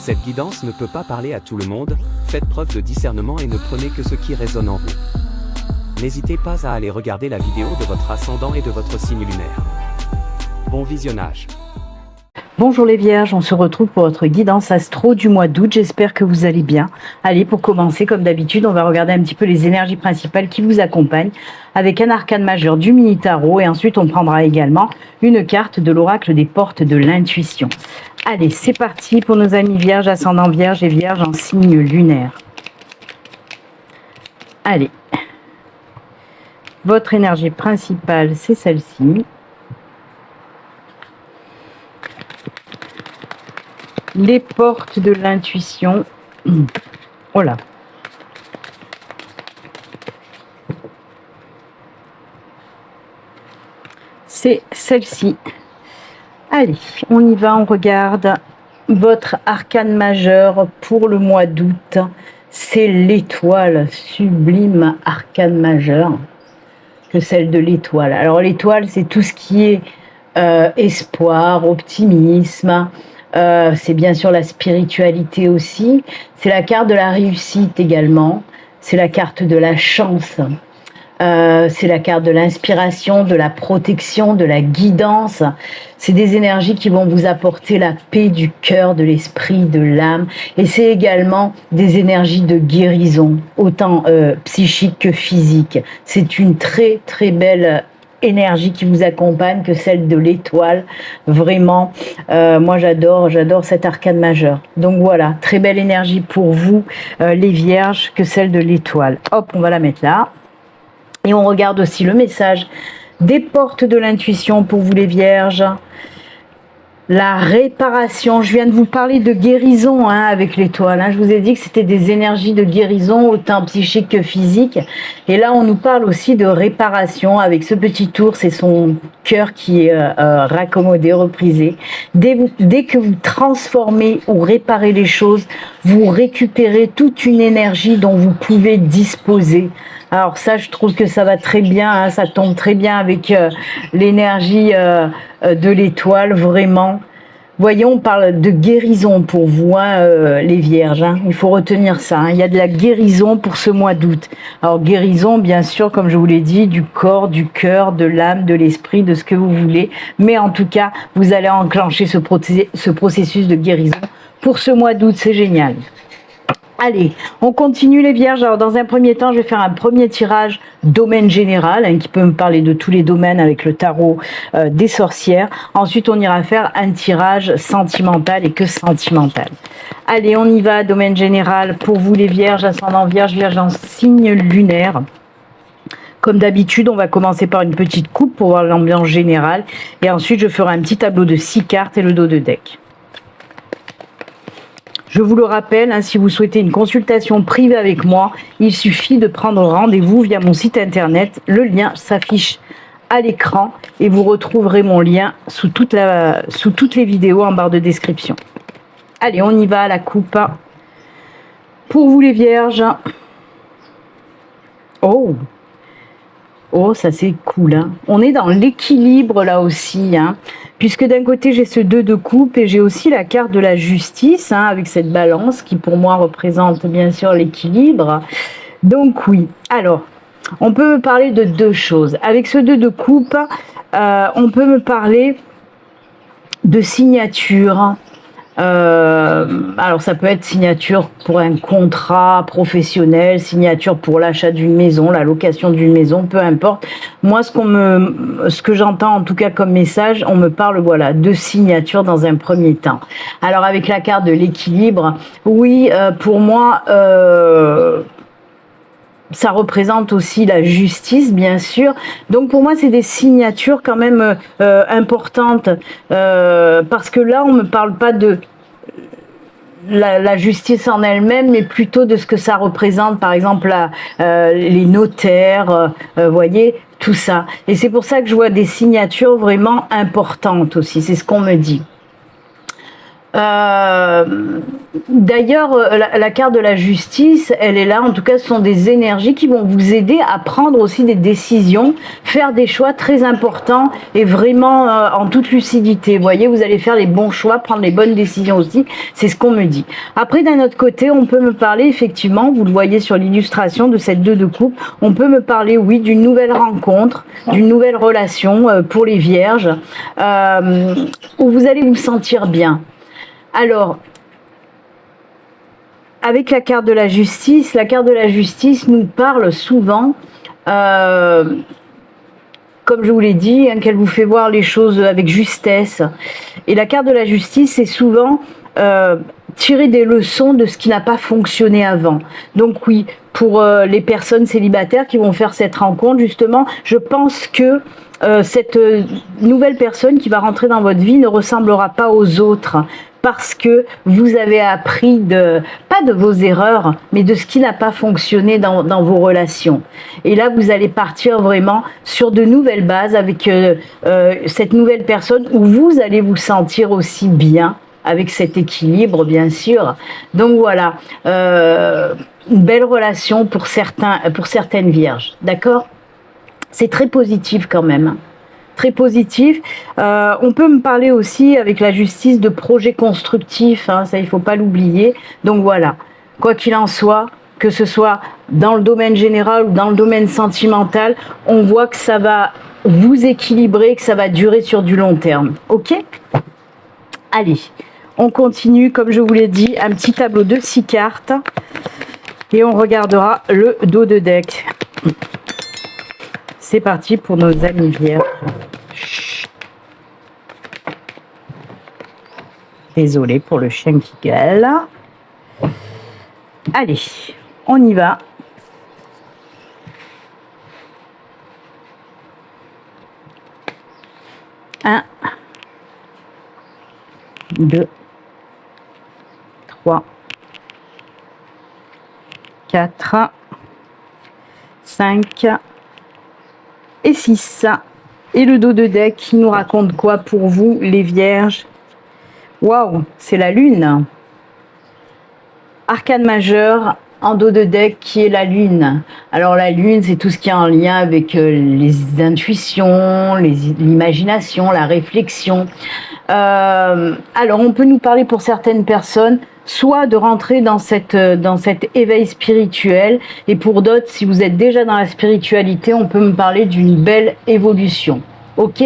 Cette guidance ne peut pas parler à tout le monde, faites preuve de discernement et ne prenez que ce qui résonne en vous. N'hésitez pas à aller regarder la vidéo de votre ascendant et de votre signe lunaire. Bon visionnage. Bonjour les vierges, on se retrouve pour votre guidance astro du mois d'août, j'espère que vous allez bien. Allez, pour commencer, comme d'habitude, on va regarder un petit peu les énergies principales qui vous accompagnent avec un arcane majeur du mini tarot et ensuite on prendra également une carte de l'oracle des portes de l'intuition. Allez, c'est parti pour nos amis vierges, ascendant vierge et vierge en signe lunaire. Allez, votre énergie principale, c'est celle-ci. Les portes de l'intuition. Oh là. C'est celle-ci. Allez, on y va, on regarde votre arcane majeur pour le mois d'août. C'est l'étoile, sublime arcane majeur que celle de l'étoile. Alors l'étoile, c'est tout ce qui est espoir, optimisme. C'est bien sûr la spiritualité aussi, c'est la carte de la réussite également, c'est la carte de la chance, c'est la carte de l'inspiration, de la protection, de la guidance. C'est des énergies qui vont vous apporter la paix du cœur, de l'esprit, de l'âme, et c'est également des énergies de guérison, autant psychique que physique. C'est une très très belle énergie qui vous accompagne que celle de l'étoile. Vraiment, moi j'adore cet arcane majeur. Donc voilà, très belle énergie pour vous les vierges que celle de l'étoile. Hop, on va la mettre là. Et on regarde aussi le message des portes de l'intuition pour vous les vierges. La réparation, je viens de vous parler de guérison avec l'étoile. Je vous ai dit que c'était des énergies de guérison, autant psychique que physique. Et là, on nous parle aussi de réparation avec ce petit ours et son cœur qui est raccommodé, reprisé. Dès que vous transformez ou réparez les choses, vous récupérez toute une énergie dont vous pouvez disposer. Alors ça, je trouve que ça va très bien, ça tombe très bien avec l'énergie de l'étoile, vraiment. Voyons, on parle de guérison pour vous, les vierges. Il faut retenir ça. Il y a de la guérison pour ce mois d'août. Alors guérison, bien sûr, comme je vous l'ai dit, du corps, du cœur, de l'âme, de l'esprit, de ce que vous voulez. Mais en tout cas, vous allez enclencher ce processus de guérison pour ce mois d'août. C'est génial. Allez, on continue les vierges. Alors dans un premier temps, je vais faire un premier tirage domaine général qui peut me parler de tous les domaines avec le tarot des sorcières. Ensuite, on ira faire un tirage sentimental et que sentimental. Allez, on y va, domaine général pour vous les vierges, ascendant vierge, vierge en signe lunaire. Comme d'habitude, on va commencer par une petite coupe pour voir l'ambiance générale. Et ensuite, je ferai un petit tableau de 6 cartes et le dos de deck. Je vous le rappelle, si vous souhaitez une consultation privée avec moi, il suffit de prendre rendez-vous via mon site internet. Le lien s'affiche à l'écran et vous retrouverez mon lien sous toutes les vidéos en barre de description. Allez, on y va à la coupe. Pour vous les vierges. Oh, ça c'est cool. On est dans l'équilibre là aussi. Puisque d'un côté j'ai ce 2 de coupe et j'ai aussi la carte de la justice avec cette balance qui pour moi représente bien sûr l'équilibre. Donc oui, alors on peut me parler de 2 choses. Avec ce 2 de coupe, on peut me parler de signature. Alors ça peut être signature pour un contrat professionnel, signature pour l'achat d'une maison, la location d'une maison, peu importe. Moi, ce que j'entends en tout cas comme message, on me parle de signature dans un premier temps. Alors avec la carte de l'équilibre, oui, pour moi, ça représente aussi la justice, bien sûr. Donc pour moi, c'est des signatures quand même importantes parce que là, on me parle pas de la justice en elle-même, mais plutôt de ce que ça représente, par exemple les notaires, voyez, tout ça. Et c'est pour ça que je vois des signatures vraiment importantes aussi, c'est ce qu'on me dit. D'ailleurs, la carte de la justice, elle est là. En tout cas, ce sont des énergies qui vont vous aider à prendre aussi des décisions, faire des choix très importants et vraiment en toute lucidité. Vous voyez, vous allez faire les bons choix, prendre les bonnes décisions aussi. C'est ce qu'on me dit. Après, d'un autre côté, on peut me parler effectivement, vous le voyez sur l'illustration de cette 2 de coupe, on peut me parler, oui, d'une nouvelle rencontre, d'une nouvelle relation pour les vierges, où vous allez vous sentir bien. Alors, avec la carte de la justice nous parle souvent, comme je vous l'ai dit, hein, qu'elle vous fait voir les choses avec justesse. Et la carte de la justice, c'est souvent tirer des leçons de ce qui n'a pas fonctionné avant. Donc oui, pour les personnes célibataires qui vont faire cette rencontre, justement, je pense que cette nouvelle personne qui va rentrer dans votre vie ne ressemblera pas aux autres, parce que vous avez appris pas de vos erreurs, mais de ce qui n'a pas fonctionné dans vos relations. Et là, vous allez partir vraiment sur de nouvelles bases avec cette nouvelle personne, où vous allez vous sentir aussi bien, avec cet équilibre, bien sûr. Donc voilà, une belle relation pour certaines vierges, d'accord? C'est très positif quand même. Très positif. On peut me parler aussi avec la justice de projets constructifs, hein, ça il ne faut pas l'oublier. Donc voilà, quoi qu'il en soit, que ce soit dans le domaine général ou dans le domaine sentimental, on voit que ça va vous équilibrer, que ça va durer sur du long terme. Ok? Allez, on continue, comme je vous l'ai dit, un petit tableau de 6 cartes et on regardera le dos de deck. C'est parti pour nos amis vierges. Désolée pour le chien qui gueule. Allez, on y va. Un, 2, 3, 4, 5 et 6. Et le dos de deck qui nous raconte quoi pour vous, les vierges? Waouh, c'est la lune. Arcane majeur en dos de deck qui est la lune. Alors la lune, c'est tout ce qui est en lien avec les intuitions, l'imagination, la réflexion. Alors on peut nous parler pour certaines personnes soit de rentrer dans cet éveil spirituel, et pour d'autres, si vous êtes déjà dans la spiritualité, on peut me parler d'une belle évolution. Ok?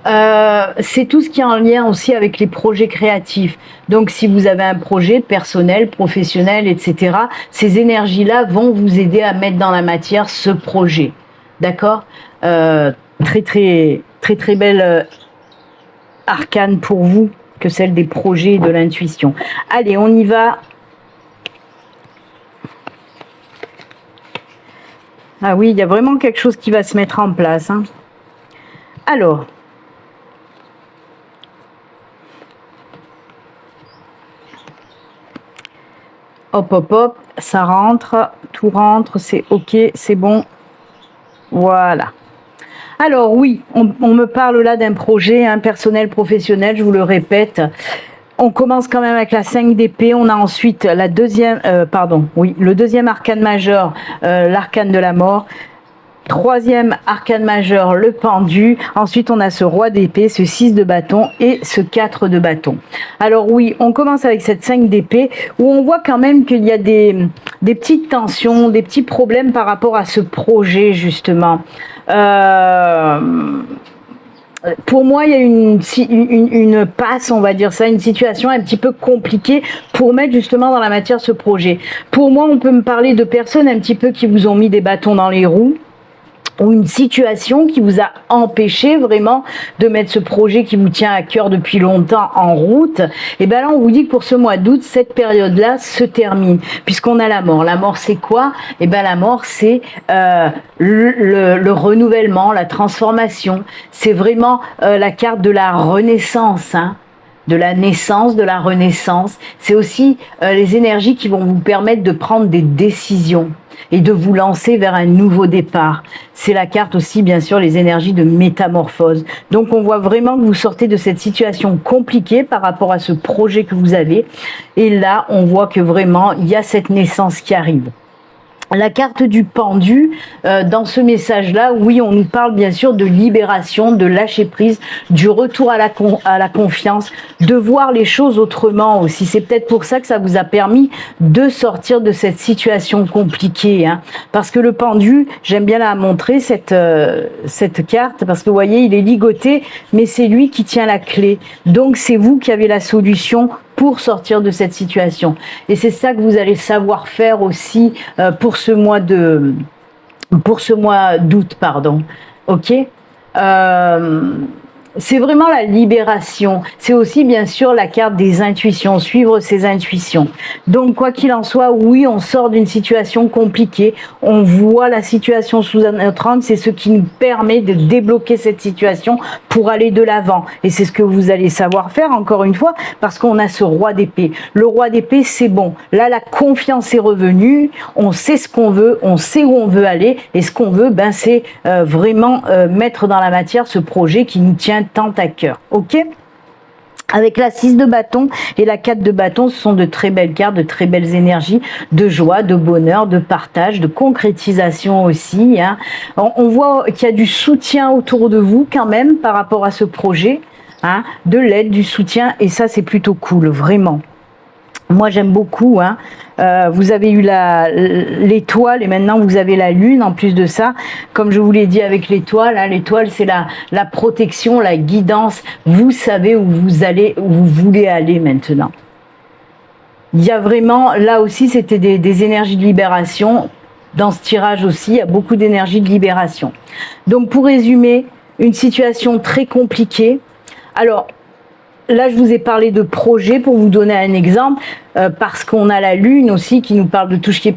C'est tout ce qui est en lien aussi avec les projets créatifs. Donc si vous avez un projet personnel, professionnel, etc., ces énergies-là vont vous aider à mettre dans la matière ce projet. D'accord? Très belle arcane pour vous, que celle des projets et de l'intuition. Allez, on y va. Ah oui, il y a vraiment quelque chose qui va se mettre en place, hein. Alors, hop, hop, hop, ça rentre, tout rentre, c'est ok, c'est bon. Voilà. Alors oui, on me parle là d'un projet, un personnel, professionnel, je vous le répète. On commence quand même avec la 5 d'épée, on a ensuite la deuxième, le deuxième arcane majeur, l'arcane de la mort. Troisième arcane majeur, le pendu. Ensuite, on a ce roi d'épée, ce 6 de bâton et ce 4 de bâton. Alors oui, on commence avec cette 5 d'épée où on voit quand même qu'il y a des petites tensions, des petits problèmes par rapport à ce projet justement. Pour moi, il y a une passe, on va dire ça, une situation un petit peu compliquée pour mettre justement dans la matière ce projet. Pour moi, on peut me parler de personnes un petit peu qui vous ont mis des bâtons dans les roues, ou une situation qui vous a empêché vraiment de mettre ce projet qui vous tient à cœur depuis longtemps en route. Et bien là, on vous dit que pour ce mois d'août, cette période-là se termine, puisqu'on a la mort. La mort, c'est quoi? Et bien la mort, c'est le renouvellement, la transformation. C'est vraiment la carte de la renaissance, hein, de la naissance, de la renaissance. C'est aussi les énergies qui vont vous permettre de prendre des décisions. et de vous lancer vers un nouveau départ. C'est la carte aussi, bien sûr, les énergies de métamorphose. Donc, on voit vraiment que vous sortez de cette situation compliquée par rapport à ce projet que vous avez. Et là, on voit que vraiment, il y a cette naissance qui arrive. La carte du pendu, dans ce message-là, oui, on nous parle bien sûr de libération, de lâcher prise, du retour à la confiance, de voir les choses autrement aussi. C'est peut-être pour ça que ça vous a permis de sortir de cette situation compliquée. Hein. Parce que le pendu, j'aime bien la montrer, cette carte, parce que vous voyez, il est ligoté, mais c'est lui qui tient la clé. Donc, c'est vous qui avez la solution pour sortir de cette situation. Et c'est ça que vous allez savoir faire aussi pour ce mois d'août, pardon. Ok. C'est vraiment la libération. C'est aussi bien sûr la carte des intuitions, suivre ses intuitions. Donc quoi qu'il en soit, oui, on sort d'une situation compliquée, on voit la situation sous notre angle, c'est ce qui nous permet de débloquer cette situation pour aller de l'avant. Et c'est ce que vous allez savoir faire encore une fois, parce qu'on a ce roi d'épée. Le roi d'épée, c'est bon. Là, la confiance est revenue, on sait ce qu'on veut, on sait où on veut aller, et ce qu'on veut, ben, c'est vraiment mettre dans la matière ce projet qui nous tient tant à cœur, ok? Avec la 6 de bâton et la 4 de bâton, ce sont de très belles cartes, de très belles énergies, de joie, de bonheur, de partage, de concrétisation aussi. Hein. On voit qu'il y a du soutien autour de vous quand même par rapport à ce projet, hein, de l'aide, du soutien, et ça c'est plutôt cool, vraiment. Moi j'aime beaucoup, hein. Vous avez eu l'étoile et maintenant vous avez la lune en plus de ça. Comme je vous l'ai dit avec l'étoile, hein, l'étoile c'est la protection, la guidance. Vous savez où vous allez, où vous voulez aller maintenant. Il y a vraiment, là aussi c'était des énergies de libération. Dans ce tirage aussi, il y a beaucoup d'énergie de libération. Donc pour résumer, une situation très compliquée. Alors, là, je vous ai parlé de projet pour vous donner un exemple, parce qu'on a la lune aussi qui nous parle de tout ce qui est,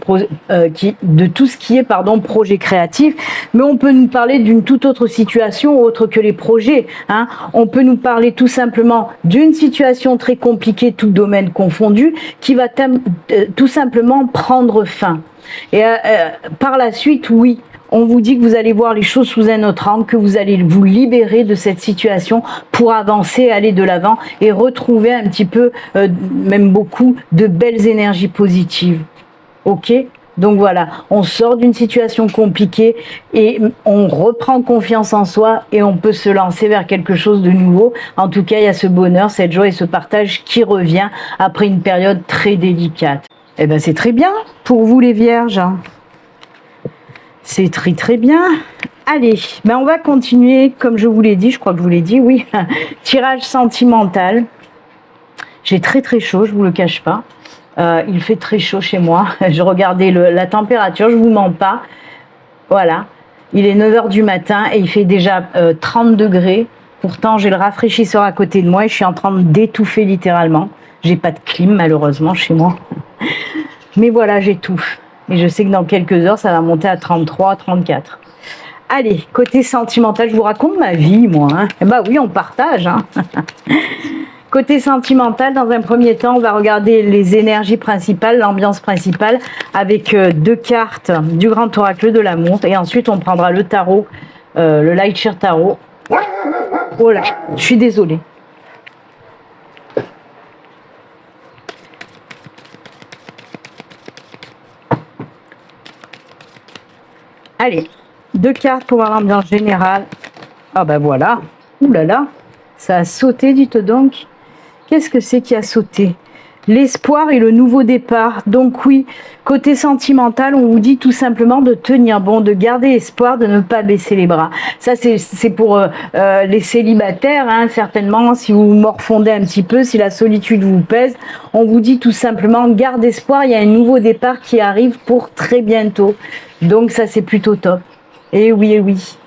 projet créatif, mais on peut nous parler d'une toute autre situation autre que les projets. Hein. On peut nous parler tout simplement d'une situation très compliquée, tout domaine confondu, qui va tout simplement prendre fin. Et par la suite, oui, on vous dit que vous allez voir les choses sous un autre angle, que vous allez vous libérer de cette situation pour avancer, aller de l'avant et retrouver un petit peu, même beaucoup, de belles énergies positives. Ok ? Donc voilà, on sort d'une situation compliquée et on reprend confiance en soi et on peut se lancer vers quelque chose de nouveau. En tout cas, il y a ce bonheur, cette joie et ce partage qui revient après une période très délicate. Eh bien, c'est très bien pour vous les vierges. C'est très très bien. Allez, ben on va continuer, comme je vous l'ai dit, je crois que je vous l'ai dit, oui. Tirage sentimental. J'ai très très chaud, je vous le cache pas. Il fait très chaud chez moi. Je regardais la température, je vous mens pas. Voilà. Il est 9 h du matin et il fait déjà 30 degrés. Pourtant, j'ai le rafraîchisseur à côté de moi et je suis en train d'étouffer littéralement. J'ai pas de clim malheureusement chez moi. Mais voilà, j'étouffe. Et je sais que dans quelques heures, ça va monter à 33, 34. Allez, côté sentimental, je vous raconte ma vie, moi. Hein. Eh ben oui, on partage. Hein. Côté sentimental, dans un premier temps, on va regarder les énergies principales, l'ambiance principale, avec 2 cartes du grand oracle de l'amour. Et ensuite, on prendra le tarot, le Lightshare Tarot. Oh là, je suis désolée. Allez, 2 cartes pour voir l'ambiance générale. Ah ben voilà. Ouh là là, ça a sauté, dites donc. Qu'est-ce que c'est qui a sauté? L'espoir et le nouveau départ. Donc oui, côté sentimental, on vous dit tout simplement de tenir bon, de garder espoir, de ne pas baisser les bras. Ça, c'est pour les célibataires, hein, certainement, si vous morfondez un petit peu, si la solitude vous pèse. On vous dit tout simplement, garde espoir, il y a un nouveau départ qui arrive pour très bientôt. Donc ça, c'est plutôt top. Et oui, et oui.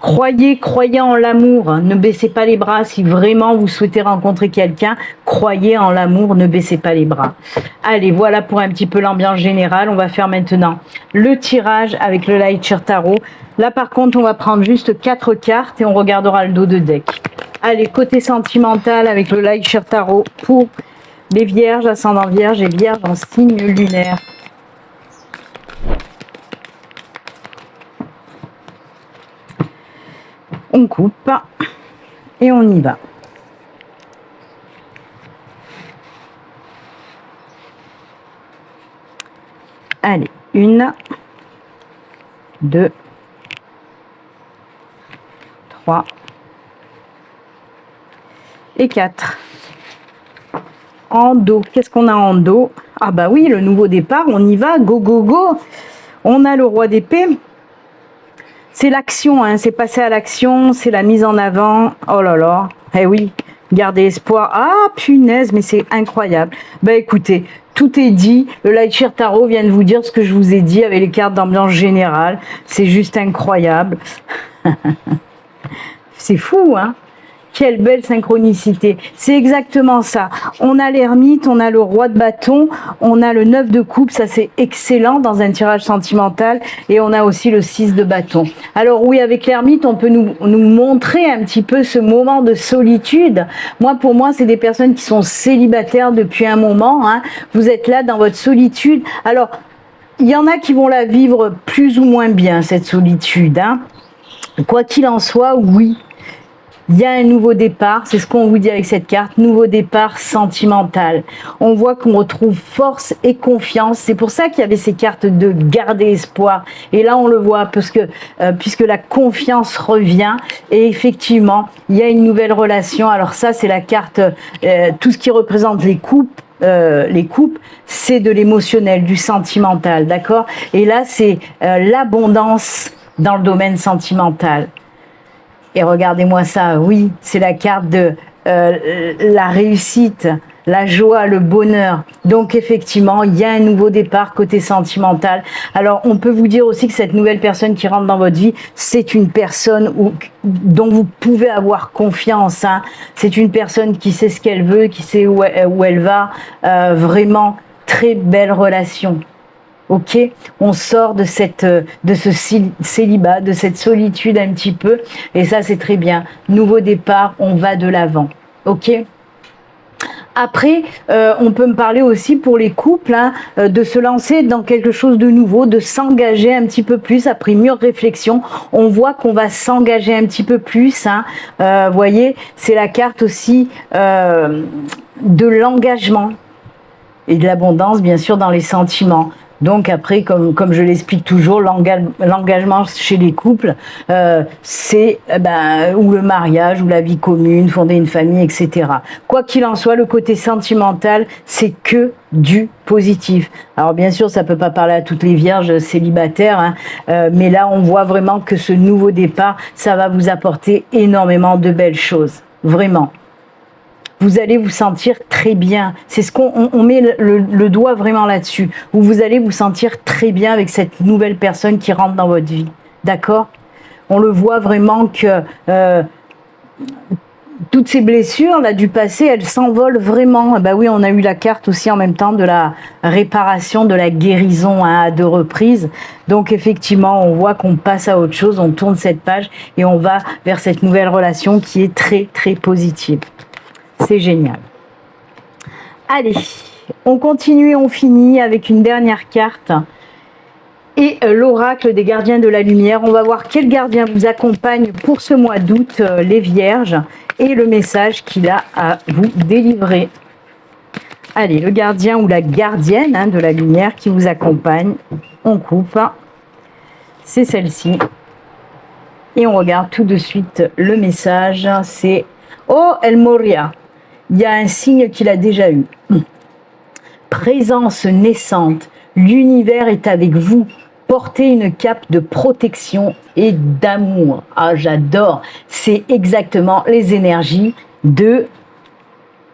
Croyez en l'amour, ne baissez pas les bras. Si vraiment vous souhaitez rencontrer quelqu'un, croyez en l'amour, ne baissez pas les bras. Allez, voilà pour un petit peu l'ambiance générale. On va faire maintenant le tirage avec le Lightshare Tarot. Là, par contre, on va prendre juste 4 cartes et on regardera le dos de deck. Allez, côté sentimental avec le Lightshare Tarot pour les vierges, ascendant vierge et vierge en signe lunaire. On coupe et on y va. Allez, 1, 2, 3 et 4. En dos, qu'est-ce qu'on a en dos? Ah bah oui, le nouveau départ, on y va, go, go, go. On a le roi d'épée. C'est l'action, hein, c'est passer à l'action, c'est la mise en avant. Oh là là, eh oui, gardez espoir. Ah punaise, mais c'est incroyable. Bah écoutez, tout est dit. Le Lightshare Tarot vient de vous dire ce que je vous ai dit avec les cartes d'ambiance générale. C'est juste incroyable. C'est fou, hein? Quelle belle synchronicité. C'est exactement ça. On a l'ermite, on a le roi de bâton, on a le 9 de coupe, ça c'est excellent dans un tirage sentimental, et on a aussi le 6 de bâton. Alors oui, avec l'ermite, on peut nous montrer un petit peu ce moment de solitude. Pour moi, c'est des personnes qui sont célibataires depuis un moment, hein. Vous êtes là dans votre solitude. Alors, il y en a qui vont la vivre plus ou moins bien, cette solitude, hein. Quoi qu'il en soit, oui. Il y a un nouveau départ, c'est ce qu'on vous dit avec cette carte, nouveau départ sentimental. On voit qu'on retrouve force et confiance. C'est pour ça qu'il y avait ces cartes de garder espoir. Et là, on le voit parce que, puisque la confiance revient. Et effectivement, il y a une nouvelle relation. Alors ça, c'est la carte, tout ce qui représente les couples, c'est de l'émotionnel, du sentimental, d'accord? Et là, c'est l'abondance dans le domaine sentimental. Et regardez-moi ça, oui, c'est la carte de la réussite, la joie, le bonheur. Donc effectivement, il y a un nouveau départ côté sentimental. Alors on peut vous dire aussi que cette nouvelle personne qui rentre dans votre vie, c'est une personne dont vous pouvez avoir confiance, hein. C'est une personne qui sait ce qu'elle veut, qui sait où elle va. Vraiment, très belle relation. Ok, on sort de ce célibat, de cette solitude un petit peu, et ça c'est très bien. Nouveau départ, on va de l'avant. Ok. Après, on peut me parler aussi pour les couples, hein, de se lancer dans quelque chose de nouveau, de s'engager un petit peu plus. Après mûre réflexion, on voit qu'on va s'engager un petit peu plus, hein. Voyez, c'est la carte aussi de l'engagement et de l'abondance, bien sûr, dans les sentiments. Donc après, comme je l'explique toujours, l'engagement chez les couples, c'est ou le mariage, ou la vie commune, fonder une famille, etc. Quoi qu'il en soit, le côté sentimental, c'est que du positif. Alors bien sûr, ça peut pas parler à toutes les vierges célibataires, hein, mais là, on voit vraiment que ce nouveau départ, ça va vous apporter énormément de belles choses. Vraiment. Vous allez vous sentir très bien. C'est ce qu'on met le doigt vraiment là-dessus. Où vous allez vous sentir très bien avec cette nouvelle personne qui rentre dans votre vie. D'accord? On le voit vraiment que toutes ces blessures là du passé, elles s'envolent vraiment. Bah oui, on a eu la carte aussi en même temps de la réparation, de la guérison, hein, à 2 reprises. Donc effectivement, on voit qu'on passe à autre chose, on tourne cette page et on va vers cette nouvelle relation qui est très très positive. C'est génial. Allez, on continue et on finit avec une dernière carte. Et l'oracle des gardiens de la lumière. On va voir quel gardien vous accompagne pour ce mois d'août, les vierges, et le message qu'il a à vous délivrer. Allez, le gardien ou la gardienne, hein, de la lumière qui vous accompagne. On coupe. C'est celle-ci. Et on regarde tout de suite le message. C'est « Oh, El Moria ». Il y a un signe qu'il a déjà eu. Présence naissante, l'univers est avec vous. Portez une cape de protection et d'amour. Ah, j'adore. C'est exactement les énergies de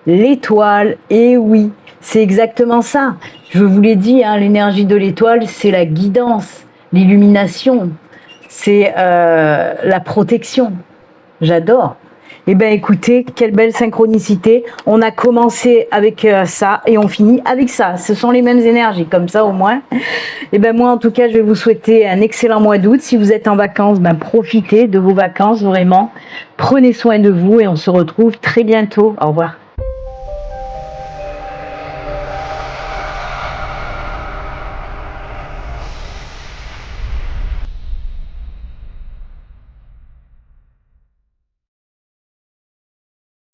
l'étoile. Et oui, c'est exactement ça. Je vous l'ai dit, hein, l'énergie de l'étoile, c'est la guidance, l'illumination, c'est la protection. J'adore. Eh bien, écoutez, quelle belle synchronicité. On a commencé avec ça et on finit avec ça. Ce sont les mêmes énergies, comme ça au moins. Eh bien, moi, en tout cas, je vais vous souhaiter un excellent mois d'août. Si vous êtes en vacances, profitez de vos vacances, vraiment. Prenez soin de vous et on se retrouve très bientôt. Au revoir.